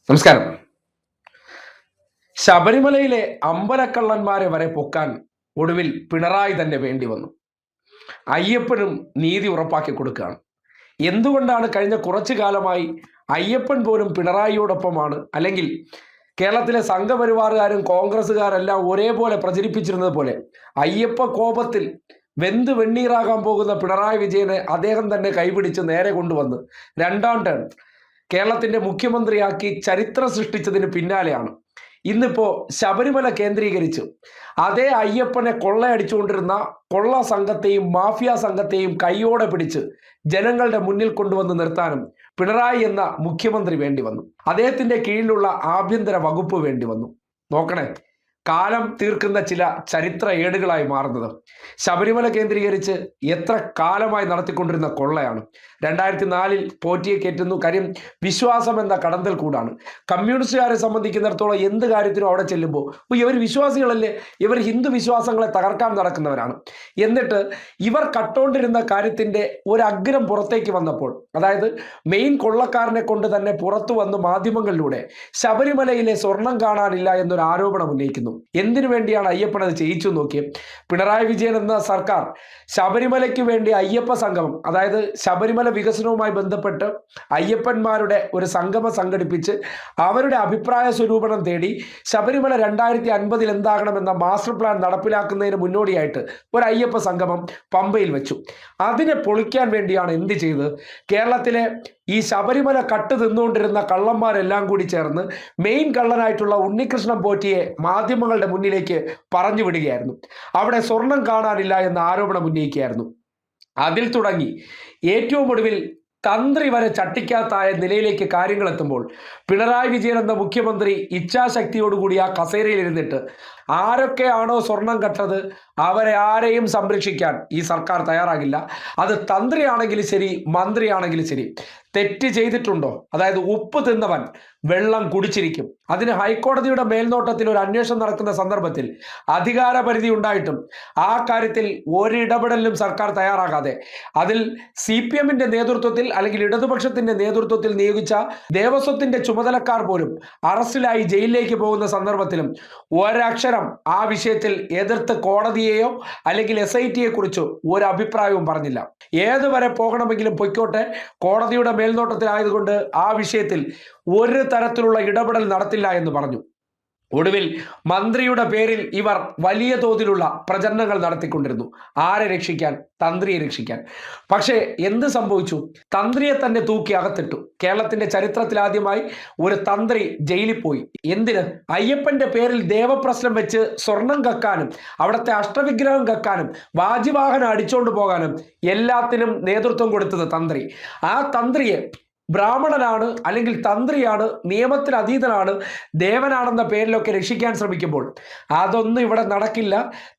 നമസ്കാരം. ശബരിമലയിലെ അമ്പലക്കള്ളന്മാരെ വരെ പൊക്കാൻ ഒടുവിൽ പിണറായി തന്നെ വേണ്ടി വന്നു. അയ്യപ്പനും നീതി ഉറപ്പാക്കി കൊടുക്കുകയാണ്. എന്തുകൊണ്ടാണ് കഴിഞ്ഞ കുറച്ചു കാലമായി അയ്യപ്പൻ പോലും പിണറായിയോടൊപ്പമാണ്, അല്ലെങ്കിൽ കേരളത്തിലെ സംഘപരിവാറുകാരും കോൺഗ്രസ്സുകാരെല്ലാം ഒരേപോലെ പ്രചരിപ്പിച്ചിരുന്നത് പോലെ അയ്യപ്പ കോപത്തിൽ വെന്ത് വെണ്ണീറാകാൻ പോകുന്ന പിണറായി വിജയനെ അദ്ദേഹം തന്നെ കൈപിടിച്ച് നേരെ കൊണ്ടുവന്ന് രണ്ടാം ടേൺ കേരളത്തിന്റെ മുഖ്യമന്ത്രിയാക്കി ചരിത്രം സൃഷ്ടിച്ചതിന് പിന്നാലെയാണ് ഇന്നിപ്പോ ശബരിമല കേന്ദ്രീകരിച്ച് അതേ അയ്യപ്പനെ കൊള്ളയടിച്ചുകൊണ്ടിരുന്ന കൊള്ള സംഘത്തെയും മാഫിയ സംഘത്തെയും കൈയോടെ പിടിച്ച് ജനങ്ങളുടെ മുന്നിൽ കൊണ്ടുവന്ന് നിർത്താനും പിണറായി എന്ന മുഖ്യമന്ത്രി വേണ്ടി വന്നു. അദ്ദേഹത്തിന്റെ കീഴിലുള്ള ആഭ്യന്തര വകുപ്പ് വേണ്ടി വന്നു. നോക്കണേ, കാലം തീർക്കുന്ന ചില ചരിത്ര ഏടുകളായി മാറുന്നത് ശബരിമല കേന്ദ്രീകരിച്ച് എത്ര കാലമായി നടത്തിക്കൊണ്ടിരുന്ന കൊള്ളയാണ്. 2004 പോറ്റിയെ കയറ്റുന്നു. കാര്യം വിശ്വാസം എന്ന കടന്തൽ കൂടാണ്. കമ്മ്യൂണിസ്റ്റുകാരെ സംബന്ധിക്കുന്നിടത്തോളം എന്ത് കാര്യത്തിനും അവിടെ ചെല്ലുമ്പോൾ ഇവർ വിശ്വാസികളല്ലേ, ഇവർ ഹിന്ദു വിശ്വാസങ്ങളെ തകർക്കാൻ നടക്കുന്നവരാണ്. എന്നിട്ട് ഇവർ കട്ടോണ്ടിരുന്ന കാര്യത്തിന്റെ ഒരഗ്രം പുറത്തേക്ക് വന്നപ്പോൾ, അതായത് മെയിൻ കൊള്ളക്കാരനെ കൊണ്ട് തന്നെ പുറത്തു വന്ന് മാധ്യമങ്ങളിലൂടെ ശബരിമലയിലെ സ്വർണം കാണാനില്ല എന്നൊരു ആരോപണം ഉന്നയിക്കുന്നു. എന്തിനു വേണ്ടിയാണ് അയ്യപ്പൻ അത് ചെയ്യിച്ചു നോക്കിയേ? പിണറായി വിജയൻ എന്ന സർക്കാർ ശബരിമലയ്ക്ക് വേണ്ടി അയ്യപ്പ സംഗമം, അതായത് ശബരിമല വികസനവുമായി ബന്ധപ്പെട്ട് അയ്യപ്പന്മാരുടെ ഒരു സംഗമം സംഘടിപ്പിച്ച് അവരുടെ അഭിപ്രായ സ്വരൂപണം തേടി ശബരിമല 2050 എന്താകണമെന്ന മാസ്റ്റർ പ്ലാൻ നടപ്പിലാക്കുന്നതിന് മുന്നോടിയായിട്ട് ഒരു അയ്യപ്പ സംഗമം പമ്പയിൽ വെച്ചു. അതിനെ പൊളിക്കാൻ വേണ്ടിയാണ് എന്ത് ചെയ്തത്? കേരളത്തിലെ ഈ ശബരിമല കട്ട് തിന്നുകൊണ്ടിരുന്ന കള്ളന്മാരെല്ലാം കൂടി ചേർന്ന് മെയിൻ കള്ളനായിട്ടുള്ള ഉണ്ണികൃഷ്ണൻ പോറ്റിയെ മാധ്യമങ്ങളുടെ മുന്നിലേക്ക് പറഞ്ഞു വിടുകയായിരുന്നു. അവിടെ സ്വർണം കാണാനില്ല എന്ന ആരോപണം ഉന്നയിക്കുകയായിരുന്നു. അതിൽ തുടങ്ങി ഏറ്റവും ഒടുവിൽ തന്ത്രി വരെ ചട്ടിക്കാത്തായ നിലയിലേക്ക് കാര്യങ്ങൾ എത്തുമ്പോൾ പിണറായി വിജയൻ എന്ന മുഖ്യമന്ത്രി ഇച്ഛാശക്തിയോടുകൂടി ആ കസേരയിൽ ഇരുന്നിട്ട് ആരൊക്കെയാണോ സ്വർണം കട്ടത് അവരെ ആരെയും സംരക്ഷിക്കാൻ ഈ സർക്കാർ തയ്യാറാകില്ല. അത് തന്ത്രിയാണെങ്കിലും ശരി, മന്ത്രിയാണെങ്കിലും ശരി. തെറ്റ് ചെയ്തിട്ടുണ്ടോ, അതായത് ഉപ്പ് തിന്നവൻ വെള്ളം കുടിച്ചിരിക്കും. അതിന് ഹൈക്കോടതിയുടെ മേൽനോട്ടത്തിൽ ഒരു അന്വേഷണം നടക്കുന്ന സന്ദർഭത്തിൽ അധികാരപരിധി ഉണ്ടായിട്ടും ആ കാര്യത്തിൽ ഒരിടപെടലിലും സർക്കാർ തയ്യാറാകാതെ അതിൽ CPM-ന്റെ നേതൃത്വത്തിൽ അല്ലെങ്കിൽ ഇടതുപക്ഷത്തിന്റെ നേതൃത്വത്തിൽ നിയോഗിച്ച ദേവസ്വത്തിന്റെ ചുമതലക്കാർ പോലും അറസ്റ്റിലായി ജയിലിലേക്ക് പോകുന്ന സന്ദർഭത്തിലും ഒരക്ഷരം ആ വിഷയത്തിൽ എതിർത്ത് കോടതിയെയോ അല്ലെങ്കിൽ SIT-യെ കുറിച്ചോ ഒരു അഭിപ്രായവും പറഞ്ഞില്ല. ഏതുവരെ പോകണമെങ്കിലും പൊയ്ക്കോട്ടെ, കോടതിയുടെ മേൽനോട്ടത്തിലായതുകൊണ്ട് ആ വിഷയത്തിൽ ഒരു തരത്തിലുള്ള ഇടപെടൽ നടത്തില്ല എന്ന് പറഞ്ഞു. ഒടുവിൽ മന്ത്രിയുടെ പേരിൽ ഇവർ വലിയ തോതിലുള്ള പ്രചരണങ്ങൾ നടത്തിക്കൊണ്ടിരുന്നു. ആരെ രക്ഷിക്കാൻ? തന്ത്രിയെ രക്ഷിക്കാൻ. പക്ഷേ എന്ത് സംഭവിച്ചു? തന്ത്രിയെ തന്നെ തൂക്കി അകത്തിട്ടു. കേരളത്തിന്റെ ചരിത്രത്തിൽ ആദ്യമായി ഒരു തന്ത്രി ജയിലിൽ പോയി. എന്തിന്? അയ്യപ്പന്റെ പേരിൽ ദേവപ്രശ്നം വെച്ച് സ്വർണം കക്കാനും അവിടുത്തെ അഷ്ടവിഗ്രഹം കക്കാനും വാജിവാഹനം അടിച്ചോണ്ട് പോകാനും എല്ലാത്തിനും നേതൃത്വം കൊടുത്തത് തന്ത്രി. ആ തന്ത്രിയെ ബ്രാഹ്മണനാണ് അല്ലെങ്കിൽ തന്ത്രിയാണ്, നിയമത്തിന് അതീതനാണ്, ദേവനാണെന്ന പേരിലൊക്കെ രക്ഷിക്കാൻ ശ്രമിക്കുമ്പോൾ അതൊന്നും ഇവിടെ നടക്കില്ല.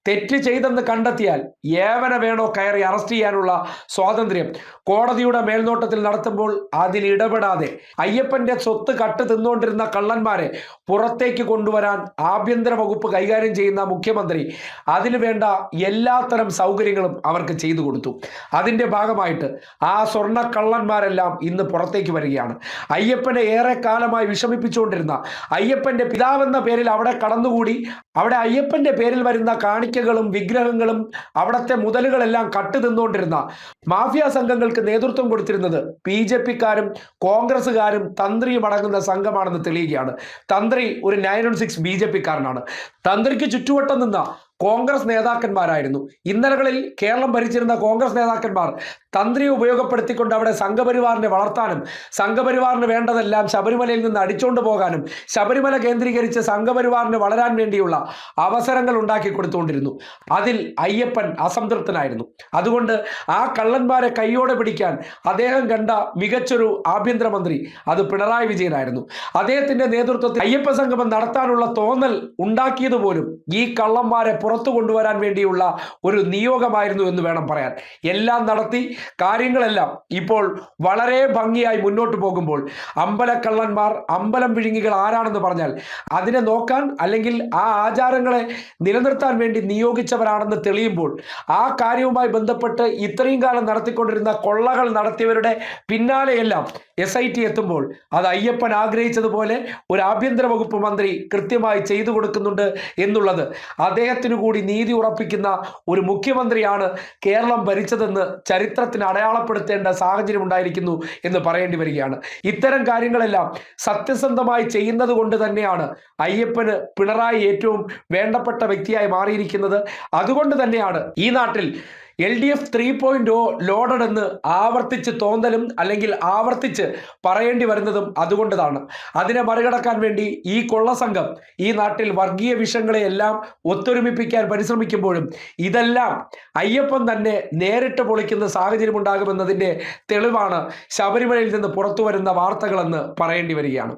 തെറ്റ് ചെയ്തെന്ന് കണ്ടെത്തിയാൽ ഏവനെ വേണോ കയറി അറസ്റ്റ് ചെയ്യാനുള്ള സ്വാതന്ത്ര്യം കോടതിയുടെ മേൽനോട്ടത്തിൽ നടത്തുമ്പോൾ അതിൽ ഇടപെടാതെ അയ്യപ്പന്റെ സ്വത്ത് കട്ട് തിന്നുകൊണ്ടിരുന്ന കള്ളന്മാരെ പുറത്തേക്ക് കൊണ്ടുവരാൻ ആഭ്യന്തര വകുപ്പ് കൈകാര്യം ചെയ്യുന്ന മുഖ്യമന്ത്രി അതിന് വേണ്ട എല്ലാത്തരം സൗകര്യങ്ങളും അവർക്ക് ചെയ്തു കൊടുത്തു. അതിന്റെ ഭാഗമായിട്ട് ആ സ്വർണ്ണ കള്ളന്മാരെല്ലാം ഇന്ന് പുറത്തേക്ക് വരികയാണ്. അയ്യപ്പനെ ഏറെ കാലമായി വിഷമിപ്പിച്ചുകൊണ്ടിരുന്ന, അയ്യപ്പന്റെ പിതാവെന്ന പേരിൽ അവിടെ കടന്നുകൂടി അവിടെ അയ്യപ്പന്റെ പേരിൽ വരുന്ന കാണിക്കകളും വിഗ്രഹങ്ങളും അവിടത്തെ മുതലുകളെല്ലാം കട്ട് തിന്നുകൊണ്ടിരുന്ന മാഫിയ സംഘങ്ങൾക്ക് നേതൃത്വം കൊടുത്തിരുന്നത് BJP-ക്കാരും കോൺഗ്രസ്സുകാരും തന്ത്രിയും അടങ്ങുന്ന സംഘമാണെന്ന് തെളിയുകയാണ്. തന്ത്രി ഒരു 916 BJP-ക്കാരനാണ്. തന്ത്രിക്ക് ചുറ്റുവട്ടം നിന്ന കോൺഗ്രസ് നേതാക്കന്മാരായിരുന്നു. ഇന്നലകളിൽ കേരളം ഭരിച്ചിരുന്ന കോൺഗ്രസ് നേതാക്കന്മാർ തന്ത്രിയെ ഉപയോഗപ്പെടുത്തിക്കൊണ്ട് അവിടെ സംഘപരിവാറിനെ വളർത്താനും സംഘപരിവാറിന് വേണ്ടതെല്ലാം ശബരിമലയിൽ നിന്ന് അടിച്ചുകൊണ്ട് പോകാനും ശബരിമല കേന്ദ്രീകരിച്ച് സംഘപരിവാറിന് വളരാൻ വേണ്ടിയുള്ള അവസരങ്ങൾ ഉണ്ടാക്കി കൊടുത്തുകൊണ്ടിരുന്നു. അതിൽ അയ്യപ്പൻ അസംതൃപ്തനായിരുന്നു. അതുകൊണ്ട് ആ കള്ളന്മാരെ കൈയോടെ പിടിക്കാൻ അദ്ദേഹം കണ്ട മികച്ചൊരു ആഭ്യന്തരമന്ത്രി അത് പിണറായി വിജയനായിരുന്നു. അദ്ദേഹത്തിന്റെ നേതൃത്വത്തിൽ അയ്യപ്പ സംഗമം നടത്താനുള്ള തോന്നൽ ഉണ്ടാക്കിയതുപോലും ഈ കള്ളന്മാരെ പുറത്തു കൊണ്ടുവരാൻ വേണ്ടിയുള്ള ഒരു നിയോഗമായിരുന്നു എന്ന് വേണം പറയാൻ. എല്ലാം നടത്തി കാര്യങ്ങളെല്ലാം ഇപ്പോൾ വളരെ ഭംഗിയായി മുന്നോട്ട് പോകുമ്പോൾ അമ്പലക്കള്ളന്മാർ, അമ്പലം വിഴുങ്ങികൾ ആരാണെന്ന് പറഞ്ഞാൽ അതിനെ നോക്കാൻ അല്ലെങ്കിൽ ആ ആചാരങ്ങളെ നിലനിർത്താൻ വേണ്ടി നിയോഗിച്ചവരാണെന്ന് തെളിയുമ്പോൾ ആ കാര്യവുമായി ബന്ധപ്പെട്ട് ഇത്രയും കാലം നടത്തിക്കൊണ്ടിരുന്ന കൊള്ളകൾ നടത്തിയവരുടെ പിന്നാലെയെല്ലാം SIT എത്തുമ്പോൾ അത് അയ്യപ്പൻ ആഗ്രഹിച്ചതുപോലെ ഒരു ആഭ്യന്തര വകുപ്പ് മന്ത്രി കൃത്യമായി ചെയ്തു കൊടുക്കുന്നുണ്ട് എന്നുള്ളത് അദ്ദേഹത്തിനു കൂടി നീതി ഉറപ്പിക്കുന്ന ഒരു മുഖ്യമന്ത്രിയാണ് കേരളം ഭരിച്ചതെന്ന് ചരിത്രത്തിന് അടയാളപ്പെടുത്തേണ്ട സാഹചര്യം ഉണ്ടായിരിക്കുന്നു എന്ന് പറയേണ്ടി വരികയാണ്. ഇത്തരം കാര്യങ്ങളെല്ലാം സത്യസന്ധമായി ചെയ്യുന്നത് കൊണ്ട് തന്നെയാണ് അയ്യപ്പന് പിണറായി ഏറ്റവും വേണ്ടപ്പെട്ട വ്യക്തിയായി മാറിയിരിക്കുന്നത്. അതുകൊണ്ട് തന്നെയാണ് ഈ നാട്ടിൽ LDF 3.0 ലോഡഡ് എന്ന് ആവർത്തിച്ച് തോന്നലും അല്ലെങ്കിൽ ആവർത്തിച്ച് പറയേണ്ടി വരുന്നതും അതുകൊണ്ടതാണ്. അതിനെ മറികടക്കാൻ വേണ്ടി ഈ കൊള്ളസംഘം ഈ നാട്ടിൽ വർഗീയ വിഷയങ്ങളെയെല്ലാം ഒത്തൊരുമിപ്പിക്കാൻ പരിശ്രമിക്കുമ്പോഴും ഇതെല്ലാം അയ്യപ്പൻ തന്നെ നേരിട്ട് പൊളിക്കുന്ന സാഹചര്യം ഉണ്ടാകുമെന്നതിൻ്റെ തെളിവാണ് ശബരിമലയിൽ നിന്ന് പുറത്തു വരുന്ന വാർത്തകളെന്ന് പറയേണ്ടി വരികയാണ്.